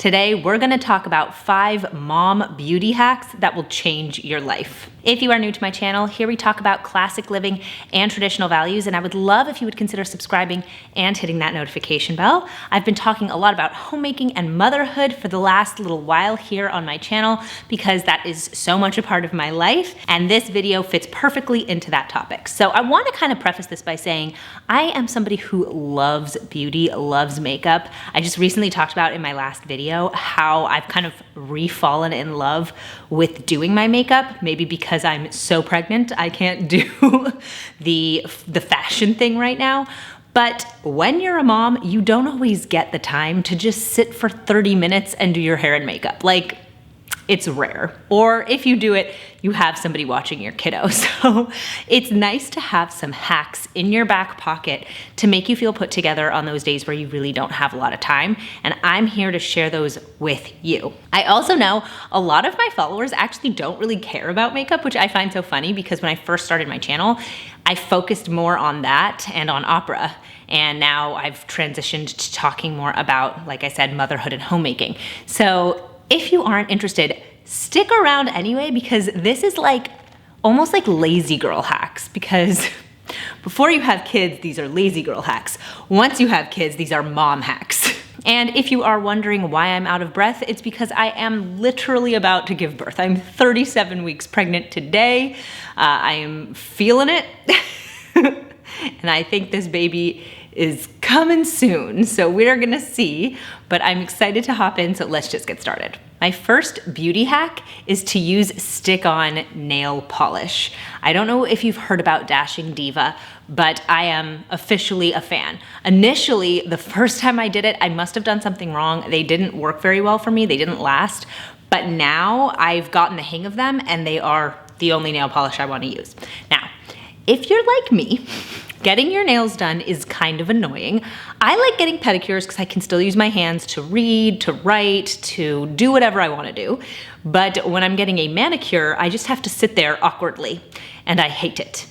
Today, we're gonna talk about 5 mom beauty hacks that will change your life. If you are new to my channel, here we talk about classic living and traditional values, and I would love if you would consider subscribing and hitting that notification bell. I've been talking a lot about homemaking and motherhood for the last little while here on my channel because that is so much a part of my life, and this video fits perfectly into that topic. So I wanna kind of preface this by saying I am somebody who loves beauty, loves makeup. I just recently talked about in my last video how I've kind of re-fallen in love with doing my makeup, maybe because I'm so pregnant, I can't do the fashion thing right now. But when you're a mom, you don't always get the time to just sit for 30 minutes and do your hair and makeup. Like, it's rare. Or if you do it, you have somebody watching your kiddo. So it's nice to have some hacks in your back pocket to make you feel put together on those days where you really don't have a lot of time. And I'm here to share those with you. I also know a lot of my followers actually don't really care about makeup, which I find so funny because when I first started my channel, I focused more on that and on opera. And now I've transitioned to talking more about, like I said, motherhood and homemaking. So if you aren't interested, stick around anyway, because this is like almost like lazy girl hacks, because before you have kids, these are lazy girl hacks. Once you have kids, these are mom hacks. And if you are wondering why I'm out of breath, it's because I am literally about to give birth. I'm 37 weeks pregnant today. I am feeling it. And I think this baby is coming soon, so we're gonna see, but I'm excited to hop in, so let's just get started. My first beauty hack is to use stick-on nail polish. I don't know if you've heard about Dashing Diva, but I am officially a fan. Initially, the first time I did it, I must have done something wrong. They didn't work very well for me, they didn't last, but now I've gotten the hang of them and they are the only nail polish I wanna use. Now, if you're like me, getting your nails done is kind of annoying. I like getting pedicures because I can still use my hands to read, to write, to do whatever I want to do. But when I'm getting a manicure, I just have to sit there awkwardly, and I hate it.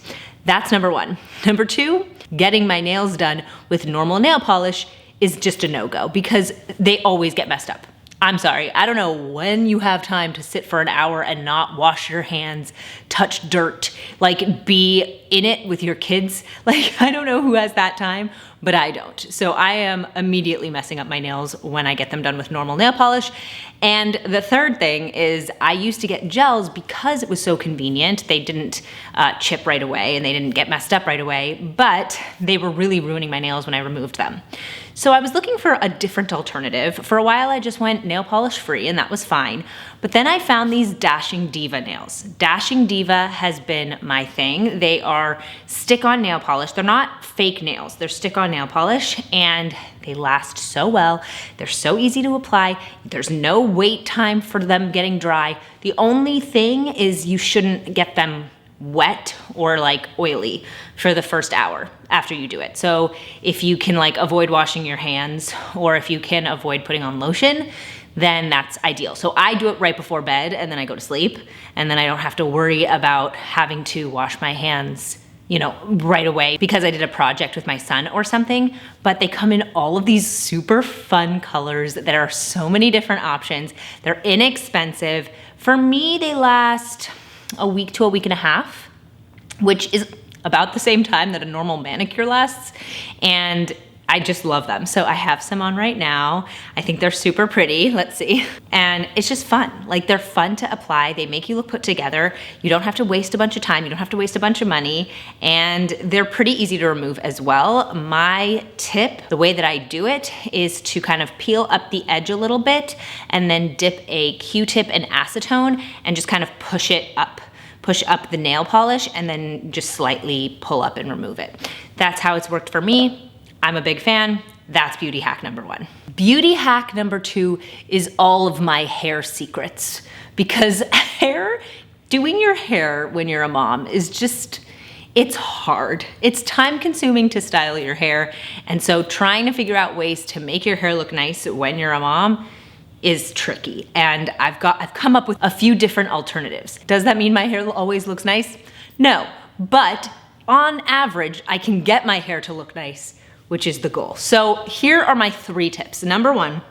That's number one. Number two, getting my nails done with normal nail polish is just a no-go because they always get messed up. I'm sorry, I don't know when you have time to sit for an hour and not wash your hands, touch dirt, like be in it with your kids. Like, I don't know who has that time, but I don't. So I am immediately messing up my nails when I get them done with normal nail polish. And the third thing is I used to get gels because it was so convenient. They didn't chip right away and they didn't get messed up right away, but they were really ruining my nails when I removed them. So I was looking for a different alternative. For a while, I just went nail polish free and that was fine. But then I found these Dashing Diva nails. Dashing Diva has been my thing. They are stick-on nail polish. They're not fake nails. They're stick-on nail polish and they last so well. They're so easy to apply. There's no wait time for them getting dry. The only thing is you shouldn't get them wet or like oily for the first hour after you do it. So if you can like avoid washing your hands or if you can avoid putting on lotion, then that's ideal. So I do it right before bed and then I go to sleep and then I don't have to worry about having to wash my hands, you know, right away because I did a project with my son or something. But they come in all of these super fun colors. There are so many different options. They're inexpensive. For me, they last a week to a week and a half, which is about the same time that a normal manicure lasts. And I just love them. So I have some on right now. I think they're super pretty. Let's see. And it's just fun. Like, they're fun to apply. They make you look put together. You don't have to waste a bunch of time. You don't have to waste a bunch of money. And they're pretty easy to remove as well. My tip, the way that I do it, is to kind of peel up the edge a little bit and then dip a Q-tip in acetone and just kind of push up the nail polish and then just slightly pull up and remove it. That's how it's worked for me. I'm a big fan. That's beauty hack number one. Beauty hack number two is all of my hair secrets, because doing your hair when you're a mom is just, it's hard. It's time consuming to style your hair. And so trying to figure out ways to make your hair look nice when you're a mom is tricky. And I've come up with a few different alternatives. Does that mean my hair always looks nice? No, but on average, I can get my hair to look nice, which is the goal. So here are my 3 tips. Number 1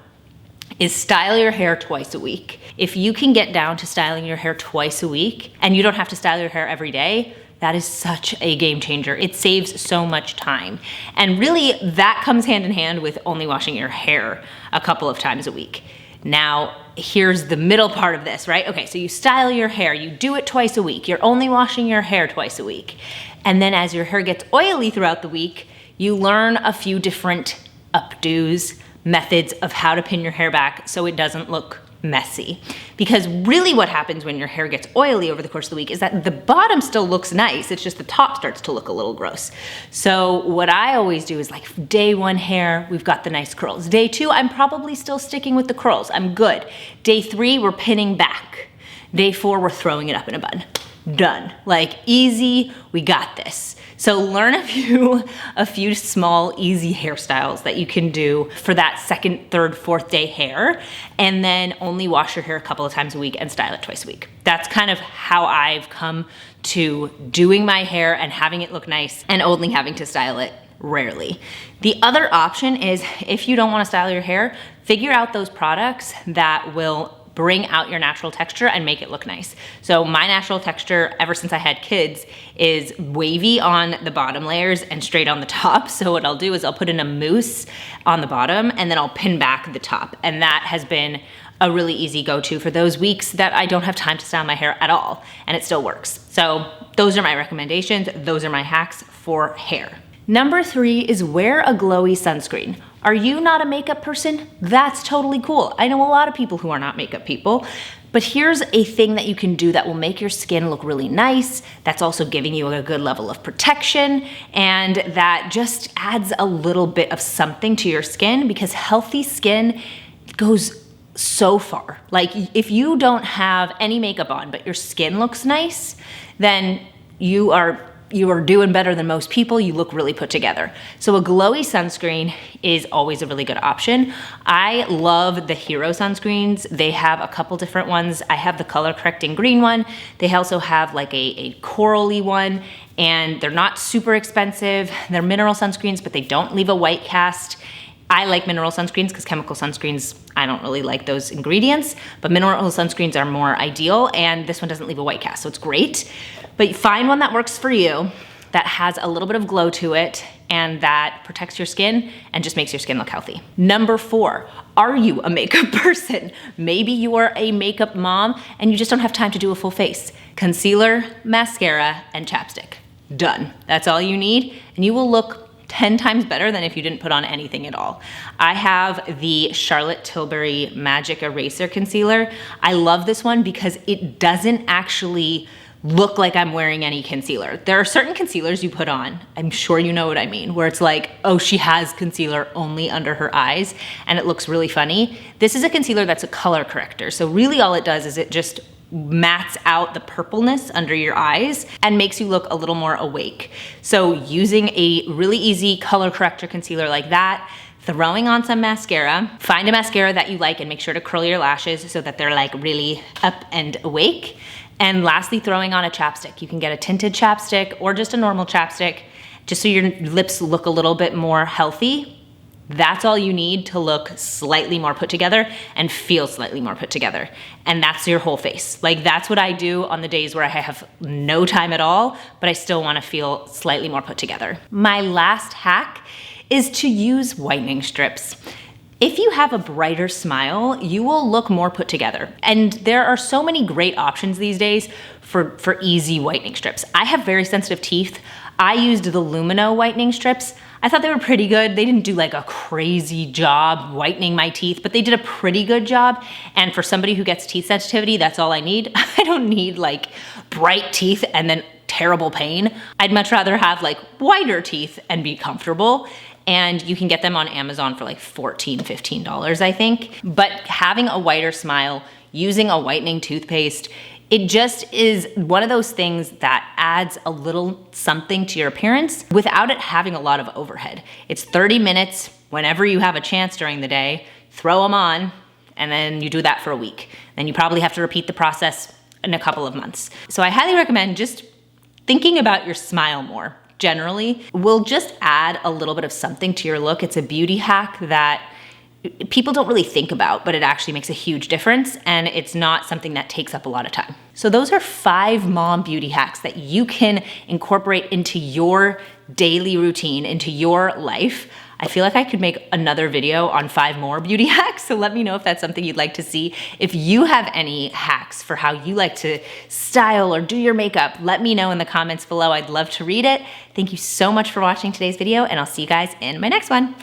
is style your hair twice a week. If you can get down to styling your hair twice a week and you don't have to style your hair every day, that is such a game changer. It saves so much time. And really that comes hand in hand with only washing your hair a couple of times a week. Now, here's the middle part of this, right? Okay, so you style your hair, you do it twice a week. You're only washing your hair twice a week. And then as your hair gets oily throughout the week, you learn a few different updos, methods of how to pin your hair back so it doesn't look messy. Because really what happens when your hair gets oily over the course of the week is that the bottom still looks nice, it's just the top starts to look a little gross. So what I always do is like day 1 hair, we've got the nice curls. Day 2, I'm probably still sticking with the curls, I'm good. Day 3, we're pinning back. Day 4, we're throwing it up in a bun. Done. Like easy, we got this. So learn a few small, easy hairstyles that you can do for that 2nd, 3rd, 4th day hair, and then only wash your hair a couple of times a week and style it twice a week. That's kind of how I've come to doing my hair and having it look nice and only having to style it rarely. The other option is if you don't want to style your hair, figure out those products that will bring out your natural texture and make it look nice. So my natural texture, ever since I had kids, is wavy on the bottom layers and straight on the top. So what I'll do is I'll put in a mousse on the bottom and then I'll pin back the top. And that has been a really easy go-to for those weeks that I don't have time to style my hair at all, and it still works. So those are my recommendations. Those are my hacks for hair. Number 3 is wear a glowy sunscreen. Are you not a makeup person? That's totally cool. I know a lot of people who are not makeup people, but here's a thing that you can do that will make your skin look really nice, that's also giving you a good level of protection, and that just adds a little bit of something to your skin, because healthy skin goes so far. Like if you don't have any makeup on, but your skin looks nice, then you are doing better than most people. You look really put together. So a glowy sunscreen is always a really good option. I love the Hero sunscreens. They have a couple different ones. I have the color correcting green one. They also have like a corally one, and they're not super expensive. They're mineral sunscreens, but they don't leave a white cast. I like mineral sunscreens because chemical sunscreens, I don't really like those ingredients, but mineral sunscreens are more ideal, and this one doesn't leave a white cast, so it's great. But find one that works for you, that has a little bit of glow to it, and that protects your skin and just makes your skin look healthy. Number 4, are you a makeup person? Maybe you are a makeup mom and you just don't have time to do a full face. Concealer, mascara, and chapstick. Done. That's all you need, and you will look 10 times better than if you didn't put on anything at all. I have the Charlotte Tilbury Magic Eraser Concealer. I love this one because it doesn't actually look like I'm wearing any concealer. There are certain concealers you put on, I'm sure you know what I mean, where it's like, oh, she has concealer only under her eyes, and it looks really funny. This is a concealer that's a color corrector. So really all it does is it just mats out the purpleness under your eyes and makes you look a little more awake. So using a really easy color corrector concealer like that, throwing on some mascara, find a mascara that you like and make sure to curl your lashes so that they're like really up and awake. And lastly, throwing on a chapstick. You can get a tinted chapstick or just a normal chapstick, just so your lips look a little bit more healthy. That's all you need to look slightly more put together and feel slightly more put together. And that's your whole face. Like that's what I do on the days where I have no time at all, but I still wanna feel slightly more put together. My last hack is to use whitening strips. If you have a brighter smile, you will look more put together. And there are so many great options these days for easy whitening strips. I have very sensitive teeth. I used the Lumino whitening strips. I thought they were pretty good. They didn't do like a crazy job whitening my teeth, but they did a pretty good job. And for somebody who gets teeth sensitivity, that's all I need. I don't need like bright teeth and then terrible pain. I'd much rather have like whiter teeth and be comfortable. And you can get them on Amazon for like $14, $15, I think. But having a whiter smile, using a whitening toothpaste, it just is one of those things that adds a little something to your appearance without it having a lot of overhead. It's 30 minutes whenever you have a chance during the day, throw them on, and then you do that for a week. Then you probably have to repeat the process in a couple of months. So I highly recommend just thinking about your smile more. Generally will just add a little bit of something to your look. It's a beauty hack that people don't really think about, but it actually makes a huge difference, and it's not something that takes up a lot of time. So those are 5 mom beauty hacks that you can incorporate into your daily routine, into your life. I feel like I could make another video on 5 more beauty hacks, so let me know if that's something you'd like to see. If you have any hacks for how you like to style or do your makeup, let me know in the comments below. I'd love to read it. Thank you so much for watching today's video, and I'll see you guys in my next one.